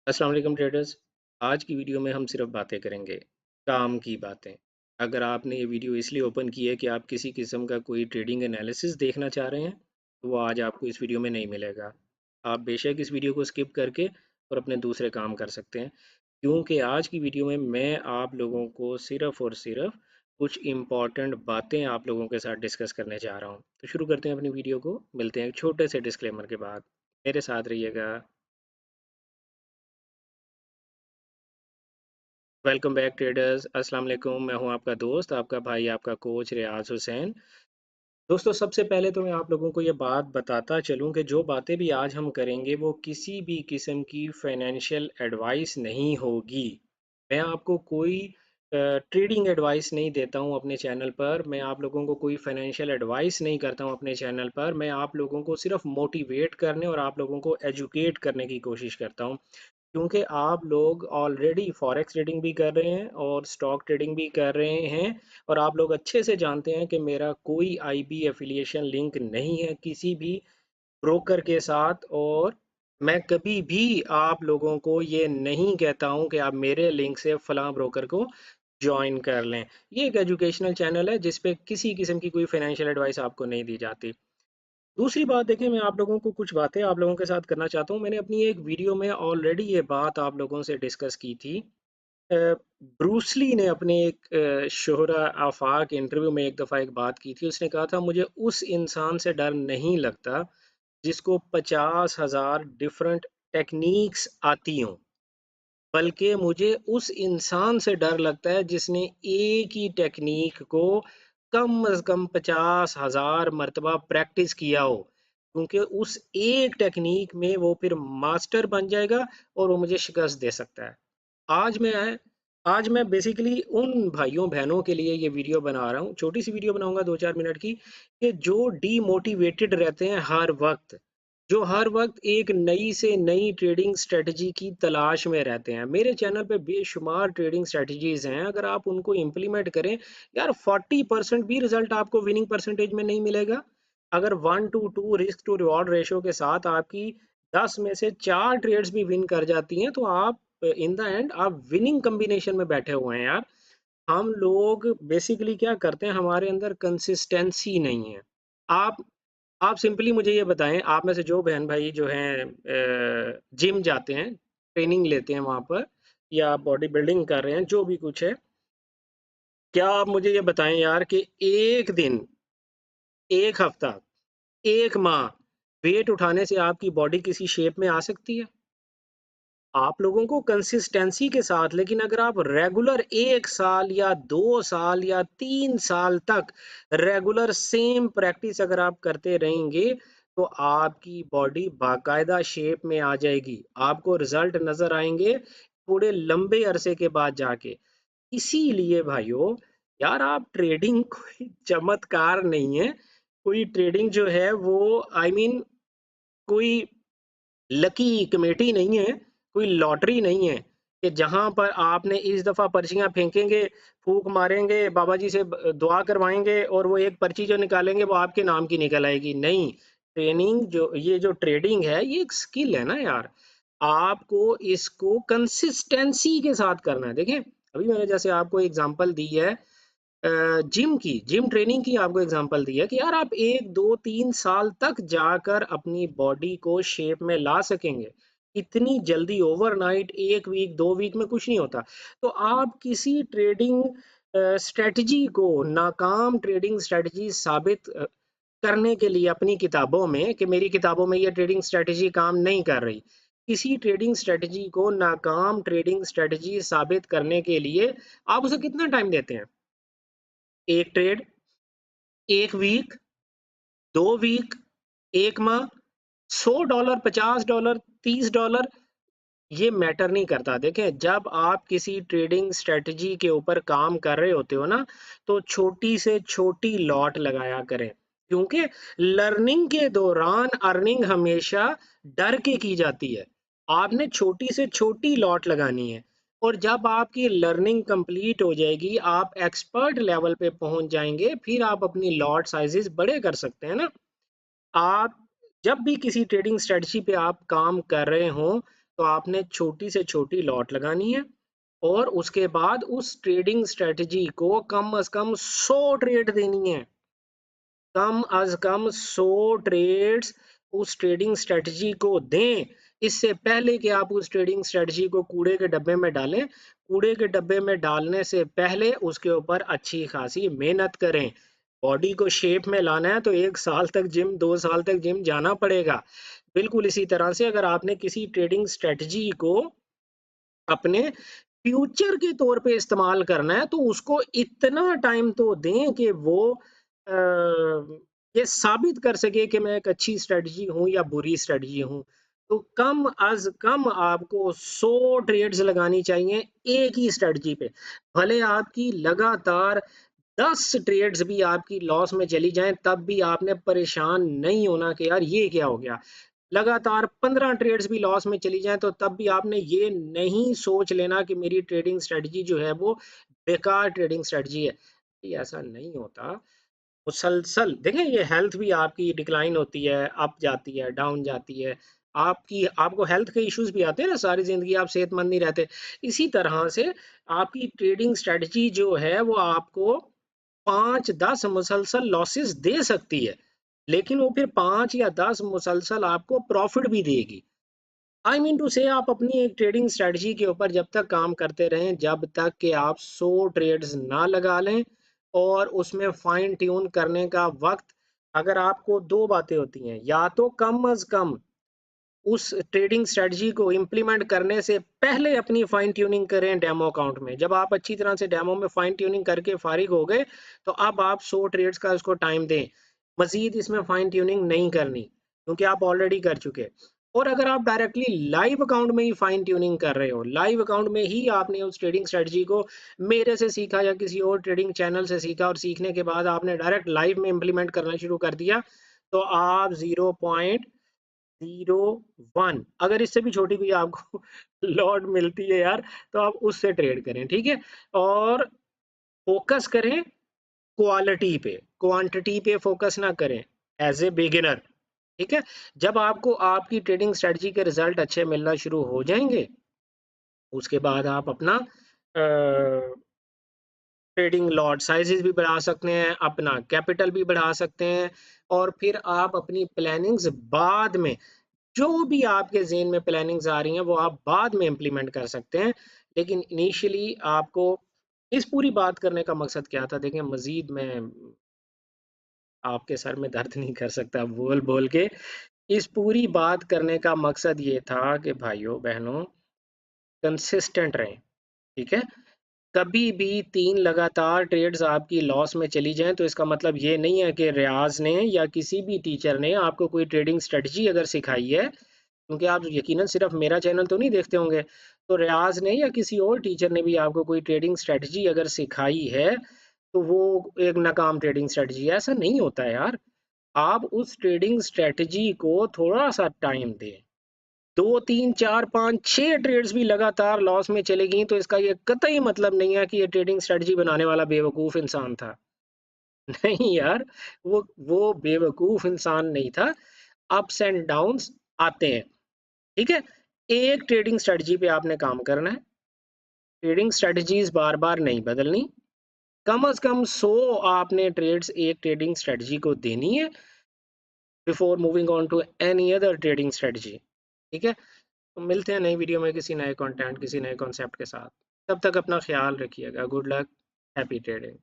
अस्सलाम वालेकुम ट्रेडर्स। आज की वीडियो में हम सिर्फ बातें करेंगे, काम की बातें। अगर आपने ये वीडियो इसलिए ओपन की है कि आप किसी किस्म का कोई ट्रेडिंग एनालिसिस देखना चाह रहे हैं, तो वो आज आपको इस वीडियो में नहीं मिलेगा। आप बेशक इस वीडियो को स्किप करके और अपने दूसरे काम कर सकते हैं, क्योंकि आज की वीडियो में मैं आप लोगों को सिर्फ और सिर्फ कुछ इम्पॉर्टेंट बातें आप लोगों के साथ डिस्कस करने जा रहा हूँ। तो शुरू करते हैं अपनी वीडियो को, मिलते हैं एक छोटे से डिस्क्लेमर के बाद। मेरे साथ रहिएगा। वेलकम बैक ट्रेडर्स, अस्सलाम वालेकुम। मैं हूं आपका दोस्त, आपका भाई, आपका कोच रियाज हुसैन। दोस्तों, सबसे पहले तो मैं आप लोगों को ये बात बताता चलूं कि जो बातें भी आज हम करेंगे वो किसी भी किस्म की फाइनेंशियल एडवाइस नहीं होगी। मैं आपको कोई ट्रेडिंग एडवाइस नहीं देता हूं अपने चैनल पर। मैं आप लोगों को कोई फाइनेंशियल एडवाइस नहीं करता हूं अपने चैनल पर। मैं आप लोगों को सिर्फ मोटिवेट करने और आप लोगों को एजुकेट करने की कोशिश करता हूं, क्योंकि आप लोग ऑलरेडी फॉरेक्स ट्रेडिंग भी कर रहे हैं और स्टॉक ट्रेडिंग भी कर रहे हैं, और आप लोग अच्छे से जानते हैं कि मेरा कोई आईबी एफिलिएशन लिंक नहीं है किसी भी ब्रोकर के साथ। और मैं कभी भी आप लोगों को ये नहीं कहता हूं कि आप मेरे लिंक से फलां ब्रोकर को ज्वाइन कर लें। ये एक एजुकेशनल चैनल है जिस पे किसी किस्म की कोई फाइनेंशियल एडवाइस आपको नहीं दी जाती। दूसरी बात देखिए, मैं आप लोगों को कुछ बातें आप लोगों के साथ करना चाहता हूँ। मैंने अपनी एक वीडियो में ऑलरेडी ये बात आप लोगों से डिस्कस की थी। ब्रूसली ने अपने एक शोहरा आफाक इंटरव्यू में एक दफ़ा एक बात की थी। उसने कहा था, मुझे उस इंसान से डर नहीं लगता जिसको 50,000 डिफरेंट टेक्निक्स आती हों, बल्कि मुझे उस इंसान से डर लगता है जिसने एक ही टेक्निक को कम से कम 50,000 मरतबा प्रैक्टिस किया हो, क्योंकि उस एक टेक्निक में वो फिर मास्टर बन जाएगा और वो मुझे शिकस्त दे सकता है। आज मैं आज मैं बेसिकली उन भाइयों बहनों के लिए ये वीडियो बना रहा हूँ, छोटी सी वीडियो बनाऊंगा 2-4 मिनट की, कि जो डीमोटिवेटेड रहते हैं हर वक्त, जो हर वक्त एक नई से नई ट्रेडिंग स्ट्रेटजी की तलाश में रहते हैं। मेरे चैनल पे बेशुमार ट्रेडिंग स्ट्रेटजीज हैं, अगर आप उनको इम्प्लीमेंट करें, यार 40% भी रिजल्ट आपको विनिंग परसेंटेज में नहीं मिलेगा। अगर 1 to 2 risk to reward ratio के साथ आपकी 10 में से 4 ट्रेड्स भी विन कर जाती हैं, तो आप इन द एंड आप विनिंग कॉम्बिनेशन में बैठे हुए हैं यार। हम लोग बेसिकली क्या करते हैं, हमारे अंदर कंसिस्टेंसी नहीं है। आप आप सिंपली मुझे ये बताएं, आप में से जो बहन भाई जो हैं जिम जाते हैं, ट्रेनिंग लेते हैं वहां पर, या बॉडी बिल्डिंग कर रहे हैं, जो भी कुछ है, क्या आप मुझे ये बताएं यार कि एक दिन, एक हफ्ता, एक माह वेट उठाने से आपकी बॉडी किसी शेप में आ सकती है? आप लोगों को कंसिस्टेंसी के साथ, लेकिन अगर आप रेगुलर 1 साल या 2 साल या 3 साल तक रेगुलर सेम प्रैक्टिस अगर आप करते रहेंगे, तो आपकी बॉडी बाकायदा शेप में आ जाएगी। आपको रिजल्ट नजर आएंगे थोड़े लंबे अरसे के बाद जाके। इसीलिए भाइयों, यार आप ट्रेडिंग कोई चमत्कार नहीं है। कोई ट्रेडिंग जो है वो आई I मीन कोई लकी कमेटी नहीं है, कोई लॉटरी नहीं है कि जहां पर आपने इस दफा पर्चियां फेंकेंगे, फूक मारेंगे, बाबा जी से दुआ करवाएंगे और वो एक पर्ची जो निकालेंगे वो आपके नाम की निकल आएगी। नहीं, ट्रेनिंग जो ये जो ट्रेडिंग है ये एक स्किल है ना यार। आपको इसको कंसिस्टेंसी के साथ करना है। देखें, अभी मैंने जैसे आपको एग्जांपल दी है जिम ट्रेनिंग की आपको एग्जांपल दी है कि यार आप 1 2 3 साल तक जाकर अपनी बॉडी को शेप में ला सकेंगे। इतनी जल्दी ओवरनाइट 1 वीक 2 वीक में कुछ नहीं होता। तो आप किसी ट्रेडिंग स्ट्रेटजी को नाकाम ट्रेडिंग स्ट्रेटजी साबित करने के लिए अपनी किताबों में, कि मेरी किताबों में ये ट्रेडिंग स्ट्रेटजी काम नहीं कर रही, किसी ट्रेडिंग स्ट्रेटजी को नाकाम ट्रेडिंग स्ट्रेटजी साबित करने के लिए आप उसे कितना टाइम देते हैं? एक ट्रेड, एक वीक, 2 वीक, एक माह, $100, $50, $30, ये मैटर नहीं करता। देखें, जब आप किसी ट्रेडिंग स्ट्रेटजी के ऊपर काम कर रहे होते हो ना, तो छोटी से छोटी लॉट लगाया करें, क्योंकि लर्निंग के दौरान अर्निंग हमेशा डर के की जाती है। आपने छोटी से छोटी लॉट लगानी है, और जब आपकी लर्निंग कंप्लीट हो जाएगी, आप एक्सपर्ट लेवल पे पहुंच जाएंगे, फिर आप अपनी लॉट साइजेस बड़े कर सकते हैं ना। आप जब भी किसी ट्रेडिंग स्ट्रेटजी पे आप काम कर रहे हो, तो आपने छोटी से छोटी लॉट लगानी है और उसके बाद उस ट्रेडिंग स्ट्रेटजी को कम से कम 100 ट्रेड देनी है। कम अज कम 100 ट्रेड्स उस ट्रेडिंग स्ट्रेटजी को दें। इससे पहले कि आप उस ट्रेडिंग स्ट्रेटजी को कूड़े के डब्बे में डालें, कूड़े के डब्बे में डालने से पहले उसके ऊपर अच्छी खासी मेहनत करें। बॉडी को शेप में लाना है तो 1 साल तक जिम, 2 साल तक जिम जाना पड़ेगा। बिल्कुल इसी तरह से अगर आपने किसी ट्रेडिंग स्ट्रेटजी को अपने फ्यूचर के तौर पे इस्तेमाल करना है तो उसको इतना टाइम तो दें कि वो ये साबित कर सके कि मैं एक अच्छी स्ट्रेटजी हूँ या बुरी स्ट्रेटजी हूँ। तो कम अज कम आपको 100 ट्रेड्स लगानी चाहिए एक ही स्ट्रेटजी पे। भले आपकी लगातार 10 ट्रेड्स भी आपकी लॉस में चली जाएं तब भी आपने परेशान नहीं होना कि यार ये क्या हो गया। लगातार 15 ट्रेड्स भी लॉस में चली जाएं तो तब भी आपने ये नहीं सोच लेना कि मेरी ट्रेडिंग स्ट्रेटजी जो है वो बेकार ट्रेडिंग स्ट्रेटजी है। ये ऐसा नहीं होता। मुसलसल देखें, ये हेल्थ भी आपकी डिक्लाइन होती है, अप जाती है, डाउन जाती है। आपको हेल्थ के इश्यूज भी आते हैं ना, सारी जिंदगी आप सेहतमंद नहीं रहते। इसी तरह से आपकी ट्रेडिंग स्ट्रेटजी जो है वो आपको 5-10 मुसलसल लॉसेस दे सकती है, लेकिन वो फिर 5 या 10 मुसलसल आपको प्रॉफिट भी देगी। आई मीन टू से आप अपनी एक ट्रेडिंग स्ट्रेटजी के ऊपर जब तक काम करते रहें जब तक कि आप 100 ट्रेड्स ना लगा लें, और उसमें फाइन ट्यून करने का वक्त, अगर आपको दो बातें होती हैं, या तो कम अज कम उस ट्रेडिंग स्ट्रेटजी को इम्प्लीमेंट करने से पहले अपनी फाइन ट्यूनिंग करें डेमो अकाउंट में। जब आप अच्छी तरह से डेमो में फाइन ट्यूनिंग करके फारिग हो गए तो अब आप 100 ट्रेड्स का उसको टाइम दें। मजीद इसमें फाइन ट्यूनिंग नहीं करनी क्योंकि आप ऑलरेडी कर चुके। और अगर आप डायरेक्टली लाइव अकाउंट में ही फाइन ट्यूनिंग कर रहे हो, लाइव अकाउंट में ही आपने उस ट्रेडिंग स्ट्रेटजी को मेरे से सीखा या किसी और ट्रेडिंग चैनल से सीखा और सीखने के बाद आपने डायरेक्ट लाइव में इम्प्लीमेंट करना शुरू कर दिया, तो आप 0.01, अगर इससे भी छोटी कोई आपको लॉट मिलती है यार, तो आप उससे ट्रेड करें, ठीक है। और फोकस करें क्वालिटी पे, क्वांटिटी पे फोकस ना करें एज ए बिगिनर, ठीक है। जब आपको आपकी ट्रेडिंग स्ट्रेटजी के रिजल्ट अच्छे मिलना शुरू हो जाएंगे, उसके बाद आप अपना ट्रेडिंग लॉट साइजेस भी बढ़ा सकते हैं, अपना कैपिटल भी बढ़ा सकते हैं, और फिर आप अपनी प्लानिंग्स बाद में, जो भी आपके ज़हन में प्लानिंग्स आ रही हैं वो आप बाद में इम्प्लीमेंट कर सकते हैं। लेकिन इनिशियली आपको इस पूरी बात करने का मकसद क्या था, देखें मज़ीद मैं आपके सर में दर्द नहीं कर सकता बोल बोल के। इस पूरी बात करने का मकसद ये था कि भाइयों बहनों कंसिस्टेंट रहें, ठीक है। कभी भी 3 लगातार ट्रेड्स आपकी लॉस में चली जाएं तो इसका मतलब ये नहीं है कि रियाज ने या किसी भी टीचर ने आपको कोई ट्रेडिंग स्ट्रेटजी अगर सिखाई है, क्योंकि आप यकीनन सिर्फ मेरा चैनल तो नहीं देखते होंगे, तो रियाज ने या किसी और टीचर ने भी आपको कोई ट्रेडिंग स्ट्रेटजी अगर सिखाई है तो वो एक नाकाम ट्रेडिंग स्ट्रेटजी है, ऐसा नहीं होता है यार। आप उस ट्रेडिंग स्ट्रेटजी को थोड़ा सा टाइम दें। 2 3 4 5 6 ट्रेड्स भी लगातार लॉस में चले गई तो इसका ये कतई मतलब नहीं है कि ये ट्रेडिंग स्ट्रेटजी बनाने वाला बेवकूफ इंसान था। नहीं यार, वो बेवकूफ इंसान नहीं था। अप्स एंड डाउन्स आते हैं, ठीक है। एक ट्रेडिंग स्ट्रेटजी पे आपने काम करना है, ट्रेडिंग स्ट्रेटजीज बार बार नहीं बदलनी। कम से कम 100 आपने ट्रेड्स एक ट्रेडिंग स्ट्रेटजी को देनी है before moving on to any other trading strategy, ठीक है। तो मिलते हैं नई वीडियो में किसी नए कंटेंट, किसी नए कॉन्सेप्ट के साथ। तब तक अपना ख्याल रखिएगा। Good luck, happy trading.